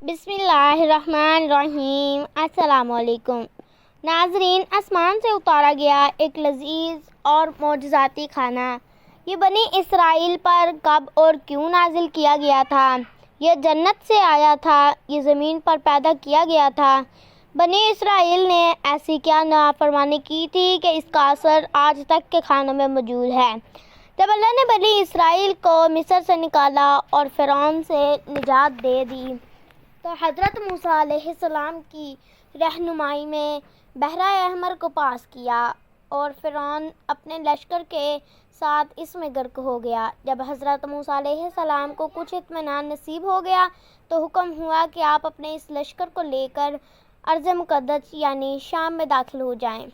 بسم اللہ الرحمن الرحیم۔ السلام علیکم ناظرین، آسمان سے اتارا گیا ایک لذیذ اور معجزاتی کھانا، یہ بنی اسرائیل پر کب اور کیوں نازل کیا گیا تھا؟ یہ جنت سے آیا تھا، یہ زمین پر پیدا کیا گیا تھا؟ بنی اسرائیل نے ایسی کیا نافرمانی کی تھی کہ اس کا اثر آج تک کے کھانوں میں موجود ہے؟ جب اللہ نے بنی اسرائیل کو مصر سے نکالا اور فرعون سے نجات دے دی تو حضرت موسیٰ علیہ السلام کی رہنمائی میں بحر احمر کو پاس کیا اور فرعون اپنے لشکر کے ساتھ اس میں غرق ہو گیا۔ جب حضرت موسیٰ علیہ السلام کو کچھ اطمینان نصیب ہو گیا تو حکم ہوا کہ آپ اپنے اس لشکر کو لے کر ارض مقدس یعنی شام میں داخل ہو جائیں،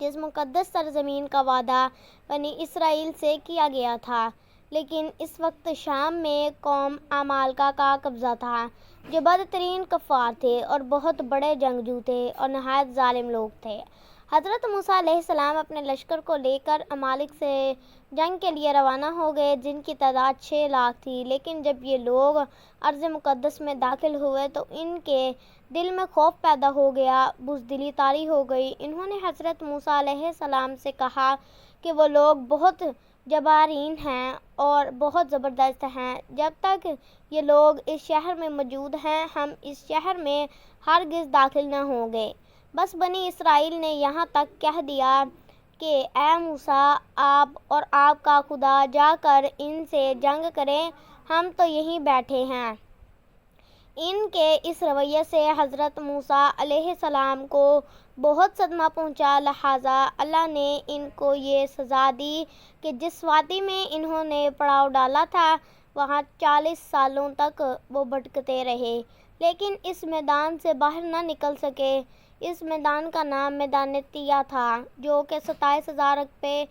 جس مقدس سرزمین کا وعدہ بنی اسرائیل سے کیا گیا تھا۔ لیکن اس وقت شام میں قوم عمالقہ کا قبضہ تھا، جو بدترین کفار تھے اور بہت بڑے جنگجو تھے اور نہایت ظالم لوگ تھے۔ حضرت موسیٰ علیہ السلام اپنے لشکر کو لے کر عمالق سے جنگ کے لیے روانہ ہو گئے، جن کی تعداد 6 لاکھ تھی۔ لیکن جب یہ لوگ ارض مقدس میں داخل ہوئے تو ان کے دل میں خوف پیدا ہو گیا، بزدلی طاری ہو گئی۔ انہوں نے حضرت موسیٰ علیہ السلام سے کہا کہ وہ لوگ بہت جبارین ہیں اور بہت زبردست ہیں، جب تک یہ لوگ اس شہر میں موجود ہیں ہم اس شہر میں ہرگز داخل نہ ہوں گے۔ بس بنی اسرائیل نے یہاں تک کہہ دیا کہ اے موسیٰ، آپ اور آپ کا خدا جا کر ان سے جنگ کریں، ہم تو یہیں بیٹھے ہیں۔ ان کے اس رویے سے حضرت موسیٰ علیہ السلام کو بہت صدمہ پہنچا، لہٰذا اللہ نے ان کو یہ سزا دی کہ جس وادی میں انہوں نے پڑاؤ ڈالا تھا وہاں 40 سالوں تک وہ بھٹکتے رہے، لیکن اس میدان سے باہر نہ نکل سکے۔ اس میدان کا نام میدان تیہ تھا، جو کہ 27,000 رقبے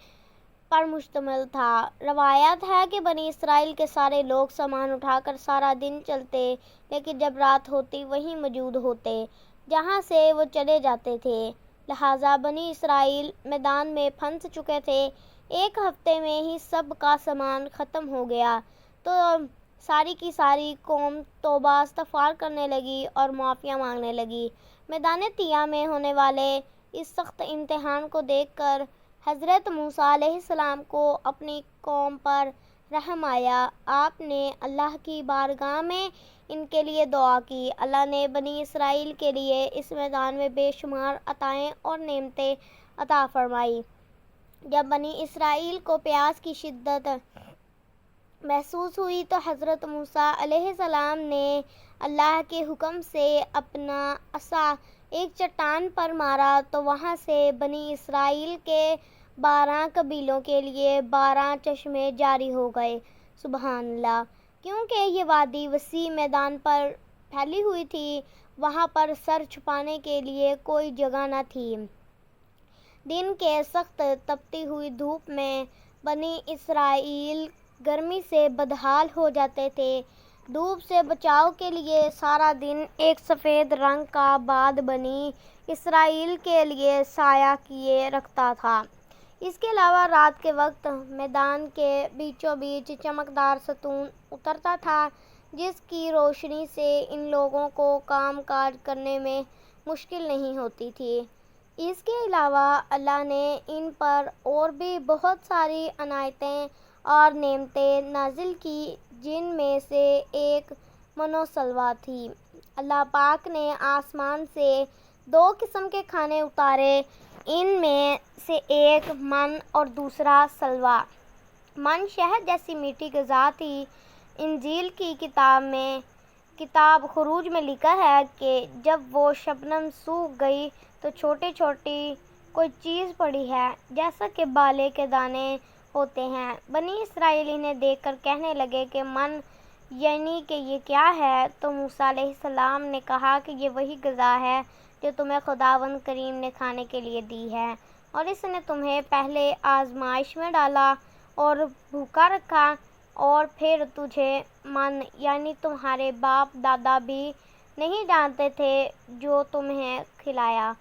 پر مشتمل تھا۔ روایت ہے کہ بنی اسرائیل کے سارے لوگ سامان اٹھا کر سارا دن چلتے، لیکن جب رات ہوتی وہیں موجود ہوتے جہاں سے وہ چلے جاتے تھے، لہٰذا بنی اسرائیل میدان میں پھنس چکے تھے۔ ایک ہفتے میں ہی سب کا سامان ختم ہو گیا تو ساری کی ساری قوم توبہ استغفار کرنے لگی اور معافیاں مانگنے لگی۔ میدان تیہ میں ہونے والے اس سخت امتحان کو دیکھ کر حضرت موسیٰ علیہ السلام کو اپنی قوم پر رحم آیا۔ آپ نے اللہ کی بارگاہ میں ان کے لیے دعا کی۔ اللہ نے بنی اسرائیل کے لیے اس میدان میں بے شمار عطائیں اور نعمتیں عطا فرمائی۔ جب بنی اسرائیل کو پیاس کی شدت محسوس ہوئی تو حضرت موسیٰ علیہ السلام نے اللہ کے حکم سے اپنا عصا ایک چٹان پر مارا تو وہاں سے بنی اسرائیل کے 12 قبیلوں کے لیے 12 چشمے جاری ہو گئے۔ سبحان اللہ! کیونکہ یہ وادی وسیع میدان پر پھیلی ہوئی تھی، وہاں پر سر چھپانے کے لیے کوئی جگہ نہ تھی۔ دن کے سخت تپتی ہوئی دھوپ میں بنی اسرائیل گرمی سے بدحال ہو جاتے تھے۔ دھوپ سے بچاؤ کے لیے سارا دن ایک سفید رنگ کا باد بنی اسرائیل کے لیے سایہ کیے رکھتا تھا۔ اس کے علاوہ رات کے وقت میدان کے بیچوں بیچ چمکدار ستون اترتا تھا، جس کی روشنی سے ان لوگوں کو کام کاج کرنے میں مشکل نہیں ہوتی تھی۔ اس کے علاوہ اللہ نے ان پر اور بھی بہت ساری عنایتیں اور نعمتیں نازل کی، جن میں سے ایک من و سلویٰ تھی۔ اللہ پاک نے آسمان سے 2 قسم کے کھانے اتارے، ان میں سے ایک من اور دوسرا سلویٰ۔ من شہد جیسی میٹھی غذا تھی۔ انجیل کی کتاب خروج میں لکھا ہے کہ جب وہ شبنم سوکھ گئی تو چھوٹی چھوٹی کوئی چیز پڑی ہے، جیسا کہ بالے کے دانے ہوتے ہیں۔ بنی اسرائیل انہیں دیکھ کر کہنے لگے کہ من یعنی کہ یہ کیا ہے؟ تو موسیٰ علیہ السلام نے کہا کہ یہ وہی غذا ہے جو تمہیں خداوند کریم نے کھانے کے لیے دی ہے، اور اس نے تمہیں پہلے آزمائش میں ڈالا اور بھوکا رکھا، اور پھر تجھے من یعنی تمہارے باپ دادا بھی نہیں جانتے تھے جو تمہیں کھلایا،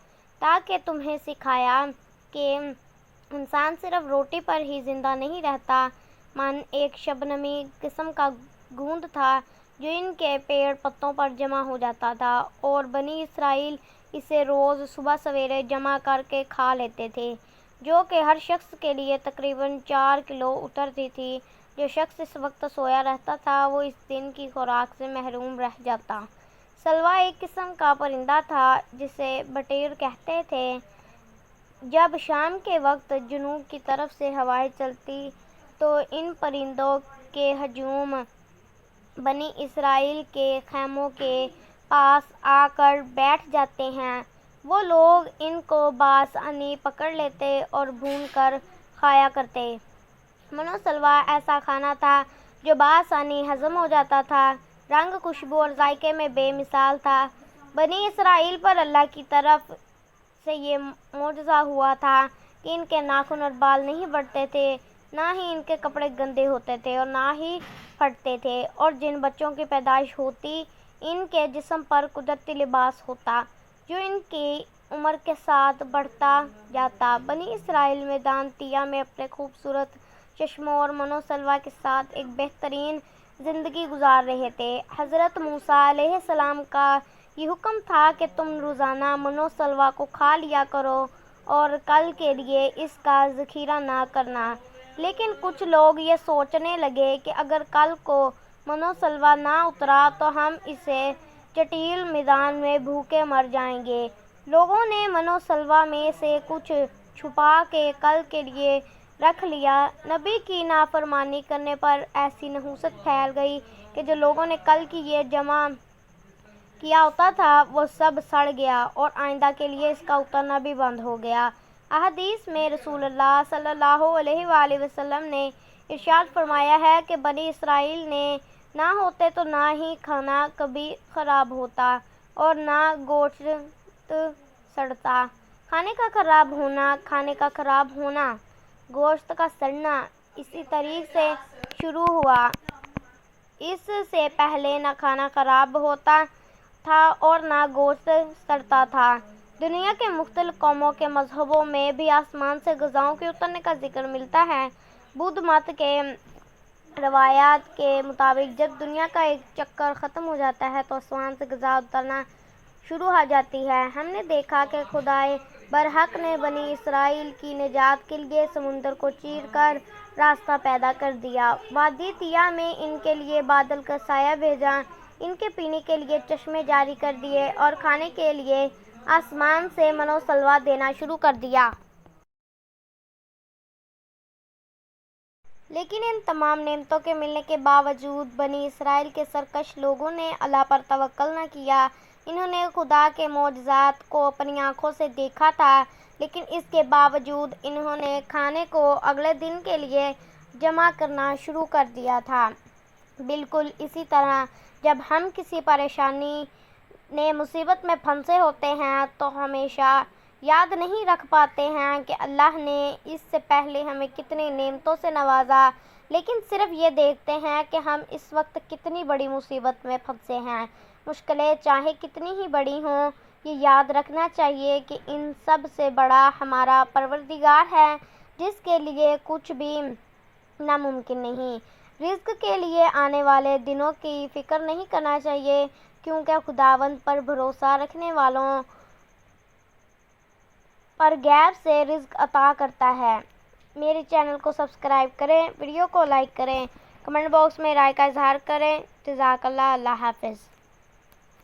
تاکہ تمہیں سکھایا کہ انسان صرف روٹی پر ہی زندہ نہیں رہتا۔ من ایک شبنمی قسم کا گوند تھا جو ان کے پیڑ پتوں پر جمع ہو جاتا تھا، اور بنی اسرائیل اسے روز صبح سویرے جمع کر کے کھا لیتے تھے، جو کہ ہر شخص کے لیے تقریباً 4 کلو اترتی تھی۔ جو شخص اس وقت سویا رہتا تھا وہ اس دن کی خوراک سے محروم رہ جاتا۔ سلوا ایک قسم کا پرندہ تھا جسے بٹیر کہتے تھے۔ جب شام کے وقت جنوب کی طرف سے ہوائیں چلتی تو ان پرندوں کے ہجوم بنی اسرائیل کے خیموں کے پاس آ کر بیٹھ جاتے ہیں۔ وہ لوگ ان کو بآسانی پکڑ لیتے اور بھون کر کھایا کرتے۔ منو سلوا ایسا کھانا تھا جو بآسانی ہضم ہو جاتا تھا، رنگ، خوشبو اور ذائقے میں بے مثال تھا۔ بنی اسرائیل پر اللہ کی طرف سے یہ معجزہ ہوا تھا کہ ان کے ناخن اور بال نہیں بڑھتے تھے، نہ ہی ان کے کپڑے گندے ہوتے تھے اور نہ ہی پھٹتے تھے، اور جن بچوں کی پیدائش ہوتی ان کے جسم پر قدرتی لباس ہوتا جو ان کی عمر کے ساتھ بڑھتا جاتا۔ بنی اسرائیل میدان طیہ میں اپنے خوبصورت چشموں اور منو سلوا کے ساتھ ایک بہترین زندگی گزار رہے تھے۔ حضرت موسیٰ علیہ السلام کا یہ حکم تھا کہ تم روزانہ منو سلوا کو کھا لیا کرو اور کل کے لیے اس کا ذخیرہ نہ کرنا۔ لیکن کچھ لوگ یہ سوچنے لگے کہ اگر کل کو منو سلوا نہ اترا تو ہم اسے چٹیل میدان میں بھوکے مر جائیں گے۔ لوگوں نے منو سلوا میں سے کچھ چھپا کے کل کے لیے رکھ لیا۔ نبی کی نافرمانی کرنے پر ایسی نحوست پھیل گئی کہ جو لوگوں نے کل کے لیے جمع کیا ہوتا تھا وہ سب سڑ گیا اور آئندہ کے لیے اس کا اترنا بھی بند ہو گیا۔ احادیث میں رسول اللہ صلی اللہ علیہ وآلہ وسلم نے ارشاد فرمایا ہے کہ بنی اسرائیل نے نہ ہوتے تو نہ ہی کھانا کبھی خراب ہوتا اور نہ گوشت سڑتا۔ کھانے کا خراب ہونا، کھانے کا خراب ہونا، گوشت کا سڑنا اسی طریق سے شروع ہوا۔ اس سے پہلے نہ کھانا خراب ہوتا تھا اور نہ گوشت سڑتا تھا۔ دنیا کے مختلف قوموں کے مذہبوں میں بھی آسمان سے غذاؤں کے اترنے کا ذکر ملتا ہے۔ بدھ مت کے روایات کے مطابق جب دنیا کا ایک چکر ختم ہو جاتا ہے تو آسمان سے غذا اترنا شروع ہو جاتی ہے۔ ہم نے دیکھا کہ خدائے برحق نے بنی اسرائیل کی نجات کے لیے سمندر کو چیر کر راستہ پیدا کر دیا، وادی طیہ میں ان کے لیے بادل کا سایہ بھیجا، ان کے پینے کے لیے چشمے جاری کر دیے اور کھانے کے لیے آسمان سے منو سلوا دینا شروع کر دیا۔ لیکن ان تمام نعمتوں کے ملنے کے باوجود بنی اسرائیل کے سرکش لوگوں نے اللہ پر توکل نہ کیا۔ انہوں نے خدا کے معجزات کو اپنی آنکھوں سے دیکھا تھا، لیکن اس کے باوجود انہوں نے کھانے کو اگلے دن کے لیے جمع کرنا شروع کر دیا تھا۔ بالکل اسی طرح جب ہم کسی پریشانی نے مصیبت میں پھنسے ہوتے ہیں تو ہمیشہ یاد نہیں رکھ پاتے ہیں کہ اللہ نے اس سے پہلے ہمیں کتنی نعمتوں سے نوازا، لیکن صرف یہ دیکھتے ہیں کہ ہم اس وقت کتنی بڑی مصیبت میں پھنسے ہیں۔ مشکلیں چاہے کتنی ہی بڑی ہوں، یہ یاد رکھنا چاہیے کہ ان سب سے بڑا ہمارا پروردگار ہے جس کے لیے کچھ بھی ناممکن نہیں۔ رزق کے لیے آنے والے دنوں کی فکر نہیں کرنا چاہیے کیونکہ خداوند پر بھروسہ رکھنے والوں پر غیب سے رزق عطا کرتا ہے۔ میرے چینل کو سبسکرائب کریں، ویڈیو کو لائک کریں، کمنٹ باکس میں رائے کا اظہار کریں۔ جزاک اللہ۔ اللہ حافظ۔